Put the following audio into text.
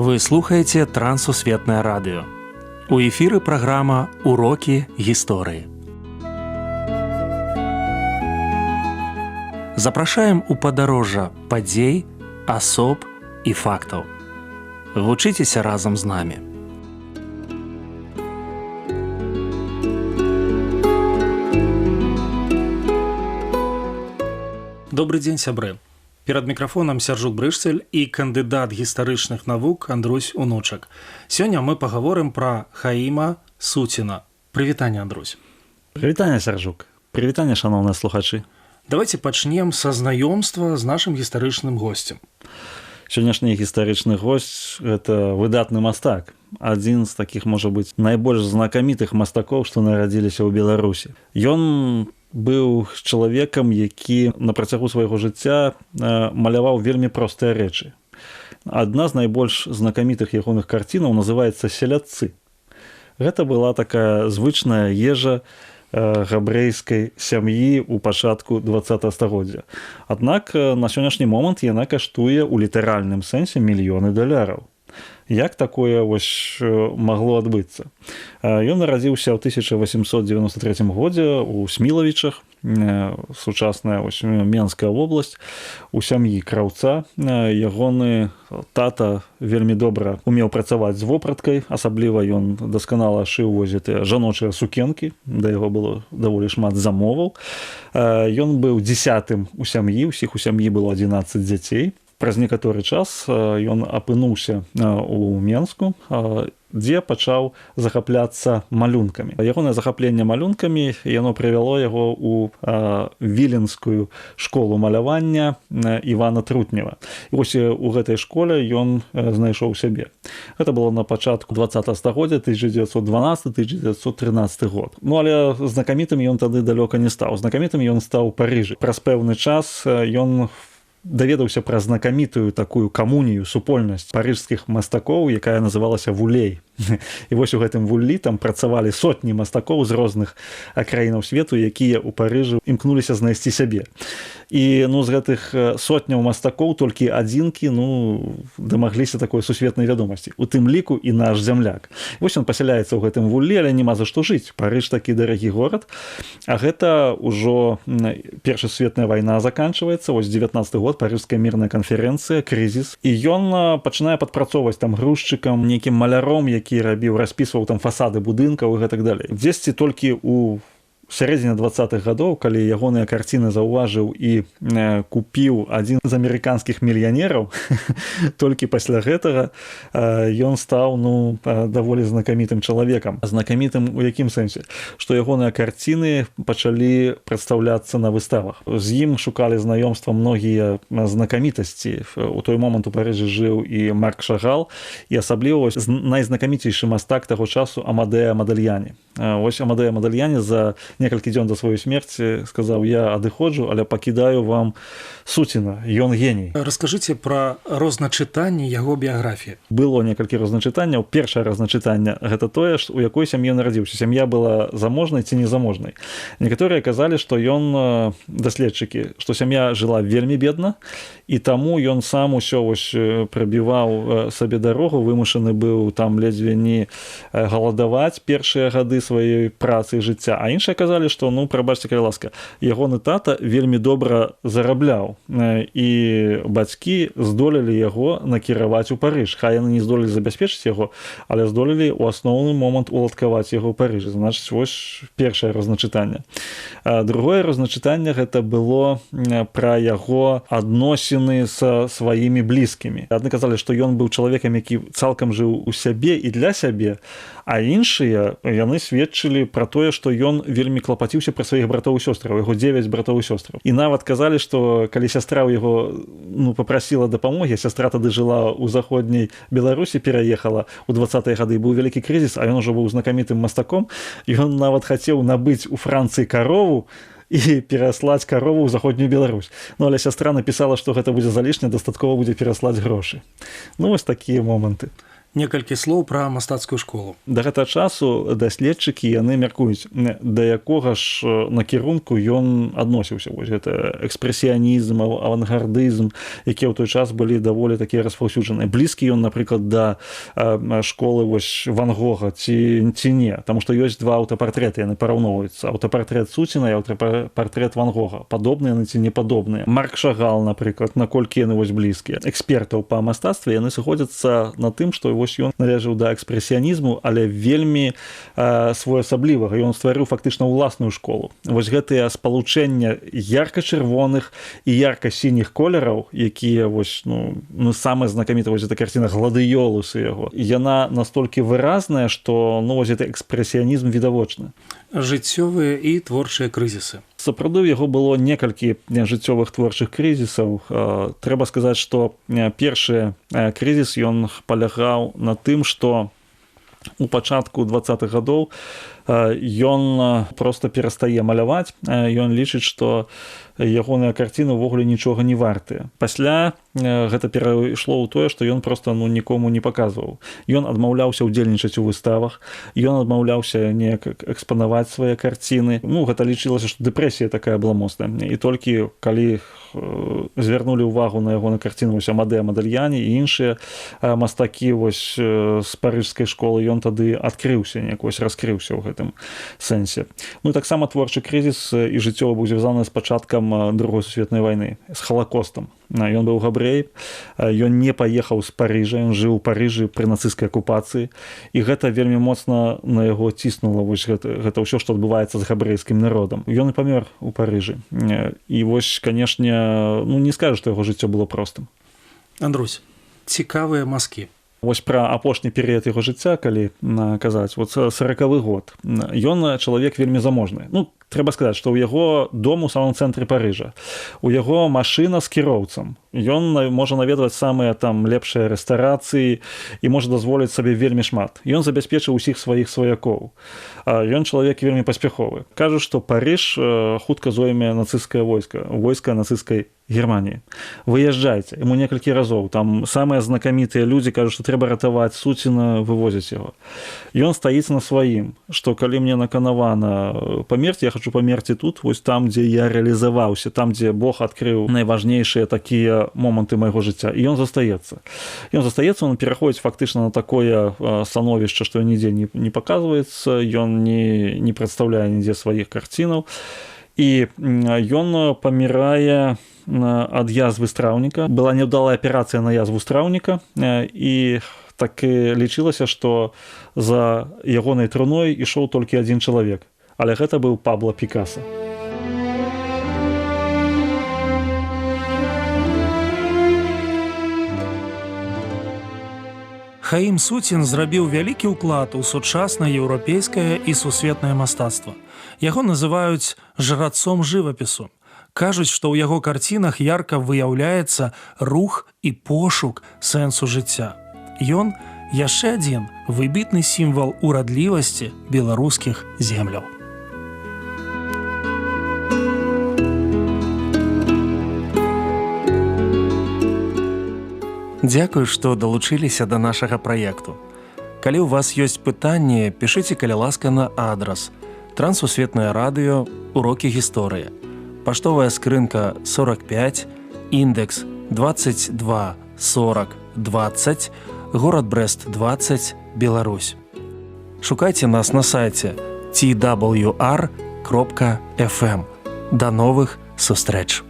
Вы слухаеце Трансусветнае радыё. У эфіры праграма «Урокі гісторыі». Запрашаем у падарожжа падзей, асоб і фактаў. Вучыцеся разам з намі. Добры дзень, сябры. Перад мікрафонам Сяржук Брышцель і кандыдат гістарычных навук Андрусь Унучак. Сёння мы пагаворым пра Хаіма Суціна. Прывітанне, Андрусь. Прывітанне, Сяржук. Прывітанне, шаноўныя слухачы. Давайте пачнем са знаёмства з нашым гістарычным госцем. Сённяшні гістарычны госць – гэта выдатны мастак. Адзін з такіх, можа быць, найбольш знакамітых мастакоў, што нарадзіліся ў Беларусі. Ён быў чалавекам, які на працягу свайго жыцця маляваў вельмі простыя рэчы. Адна з найбольш знакамітых ягоных карцінаў называецца «Селядцы». Гэта была такая звычная ежа габрэйскай сям'і ў пачатку 20 стагоддзя. Аднак на сённяшні момант яна каштуе ў літаральным сэнсе мільёны даляраў. Як такое магло адбыцца? Ён нарадзіўся ў 1893 годзе ў Смілавічах, сучасная Менская вобласць, у сям'і краўца. Ягоны тата вельмі добра умеў працаваць з вопраткай, асабліва ён дасканала шыў жаночыя сукенкі, да яго было даволі шмат замоваў. Ён быў 10-м у сям'і, усіх у сям'і было 11 дзяцей. Праз некаторы час ён апынуўся ў Менску, дзе пачаў захапляцца малюнкамі. Ягонае захапленне малюнкамі яно прывяло яго ў віленскую школу малявання Івана Трутнева. І вось у гэтай школе ён знайшоў сябе. Гэта было на пачатку 20 стагоддзя, 1912-1913 год. Але знакамітым ён тады далёка не стаў. Знакамітым ён стаў у Парыжы. Праз пэўны час ён даведаўся пра знакамітую такую камунію, супольнасць парыжскіх мастакоў, якая называлася «Вулей». І вось у гэтым вуллі там працавалі сотні мастакоў з розных краінаў свету, якія ў Парыжы імкнуліся знайсці сябе. І з гэтых сотняў мастакоў толькі адзінкі дамагліся такой сусветнай вядомасці. У тым ліку і наш зямляк. Вось ён пасяляецца ў гэтым вуллі, але няма за што жыць. Парыж такі дарагі горад. А гэта ўжо Першая сусветная вайна заканчваецца. Вось 19-й год, Парыжская мірная канферэнцыя, крызіс. І ён пачынае падпрацоўваць там грузчыкам, нейкім маляром, які распісваў там фасады будынкаў і гэтак далей. Дзесьці толькі ў сярэдзіне 20-х гадоў, калі ягоныя карціны заўважыў і купіў адзін з амерыканскіх мільянераў, толькі пасля гэтага ён стаў даволі знакамітым чалавекам. Знакамітым у якім сэнсе? Што ягоныя карціны пачалі прадстаўляцца на выставах. З ім шукалі знаёмства многія знакамітасці. У той момант у Парыжы жыў і Марк Шагал, і асабліва найзнакаміцейшы мастак таго часу Амадеа Мадальяні. Вось Амадеа Мадальяні за некалькі дзён да сваёй смерці сказаў: «Я адыходжу, але пакідаю вам Суціна, ён геній». Раскажыце пра розначытанне яго біяграфіі. Было некалькі розначытанняў. Першае розначытанне – гэта тое, у якой сям'і нарадзіўся. Сям'я была заможнай ці незаможнай. Некаторыя казалі, што ён, даследчыкі, што сям'я жыла вельмі бедна, і таму ён сам усё прабіваў сабе дарогу, вымушаны быў там ледзьве не галадаваць першыя гады сваёй працы і жыцця. А іншыя казалі, што, прабачце, калі ласка, ягоны тата вельмі добра зарабляў, і бацькі здолелі яго накіраваць у Парыж. Хай яны не здолелі забяспечыць яго, але здолелі ў асноўны момант уладкаваць яго ў Парыжы. Значыць, вось першае розначытанне. Другое розначытанне гэта было пра яго адносіны са сваімі блізкімі. Адны казалі, што ён быў чалавекам, які цалкам жыў у сябе і для сябе, а іншыя, яны сведчылі пра тое, што ён вельмі клапаціўся пра сваіх братоў і сёстраў, яго 9 братоў і сёстраў. І нават казалі, што калі сястра ў яго папрасіла дапамогі, сястра тады жыла ў заходняй Беларусі, пераехала ў 20-е гады, быў вялікі крызіс, а ён ужо быў знакамітым мастаком, і ён нават хацеў набыць у Францыі карову і пераслаць карову ў заходнюю Беларусь. Але сястра напісала, што гэта будзе залішне, дастаткова будзе пераслаць грошы. Вось такія моманты. Некалькі слоў пра мастацкую школу. Да гэтага часу даследчыкі яны мяркуюць, да якога ж накірунку ён адносіўся. Вось гэта экспрэсіянізм, авангардызм, якія ў той час былі даволі такія распаўсюджаныя. Блізкі ён, напрыклад, да школы вось Ван Гога ці не, таму што ёсць два аўтапартрэты, яны параўноўваюцца. Аўтапартрэт Суціна і аўтапартрэт Ван Гога. Падобныя яны ці не падобныя. Марк Шагал, напрыклад, наколькі яны вось блізкія. Экспертаў па мастацтве яны сыходзяцца на тым, што вось ён належаў да экспрэсіянізму, але вельмі своеасаблівага. Ён стварыў фактычна ўласную школу. Вось гэтыя спалучэння ярка-чырвоных і ярка-сініх колераў, якія вось, самая знакамітая вось эта карціна «Гладыёлус» яго, яна настолькі выразная, што вось гэты экспрэсіянізм відавочны. Жыццёвыя і творчыя крызісы. Сапраўды, у яго было некалькі жыццёвых творчых крызісаў. Трэба сказаць, што першы крызіс ён палягаў на тым, што у пачатку 20-х гадоў ён проста перастае маляваць. Ён лічыць, што ягоныя карціны ўвогуле нічога не вартыя. Пасля гэта перайшло ў тое, што ён проста нікому не паказваў. Ён адмаўляўся ўдзельнічаць у выставах, ён адмаўляўся неяк экспанаваць свае карціны. Гэта лічылася, што дэпрэсія такая была моцная. І толькі калі звярнулі ўвагу на ягоны карціны Амадэ Мадальяні і іншыя мастакі з парыжскай школы, ён тады адкрыўся, неяк раскрыўся ў гэтым сэнсе. Таксама творчы крызіс і жыццёвы быў звязаны з пачаткам Другой сусветнай вайны, з Халакостам. Ён быў габрэй, ён не паехаў з Парыжа, ён жыў у Парыжы пры нацысцкай акупацыі, і гэта вельмі моцна на яго ціснула гэта ўсё, што адбываецца з габрэйскім народам. Ён і памёр у Парыжы. І вось, канешне, не скажаш, што яго жыццё было простым. Андрусь, цікавыя мазкі. Вось пра апошні перыяд яго жыцця, калі казаць, 40-ы год. Ён чалавек вельмі заможны. Трэба сказаць, што ў яго дом у самым цэнтры Парыжа. У яго машына з кіроўцам. Ён можа наведваць самыя там лепшыя рэстарацыі і можа дазволіць сабе вельмі шмат. Ён забяспечыў усіх сваіх сваякоў. Ён чалавек вельмі паспяховы. Кажуць, што Парыж хутка зойме нацысцкае войска нацысцкай Германіі. Выязджайце. Яму некалькі разоў. Там самыя знакамітыя людзі кажуць, што трэба ратаваць Суціна, вывозіць яго. Ён стаіць на сваім, што калі мне наканавана памерці, я хочу памерці тут, вось там, дзе я реалізаваўся, там, дзе Бог адкрыў найважнейшыя такія моманты майго жыцця. І ён застаецца. Он пераходзіць фактычна на такое становішча, што нідзе не паказваецца, ён не прадстаўляе нідзе сваіх карцінаў. І ён памірае ад язвы страўніка. Была няўдалая аперацыя на язву страўніка, і так лічылася, што за ягонай труной ішоў толькі адзін чалавек. Але гэта быў Пабло Пікаса. Хаім Суцін зрабіў вялікі ўклад у сучаснае еўрапейскае і сусветнае мастацтва. Яго называюць жрацом жывапісу. Кажуць, што ў яго карцінах ярка выяўляецца рух і пошук сэнсу жыцця. Ён яшчэ адзін выбітны сімвал урадлівасці беларускіх земляў. Дзякую, што далучыліся да нашага праекту. Калі ў вас ёсць пытанні, пішыце, калі ласка, на адрас Трансусветнае радыё, урокі гісторыі. Паштовая скрынка 45, індекс 22 40 20, горад Брэст 20, Беларусь. Шукайце нас на сайце twr.fm. До новых сустрэч!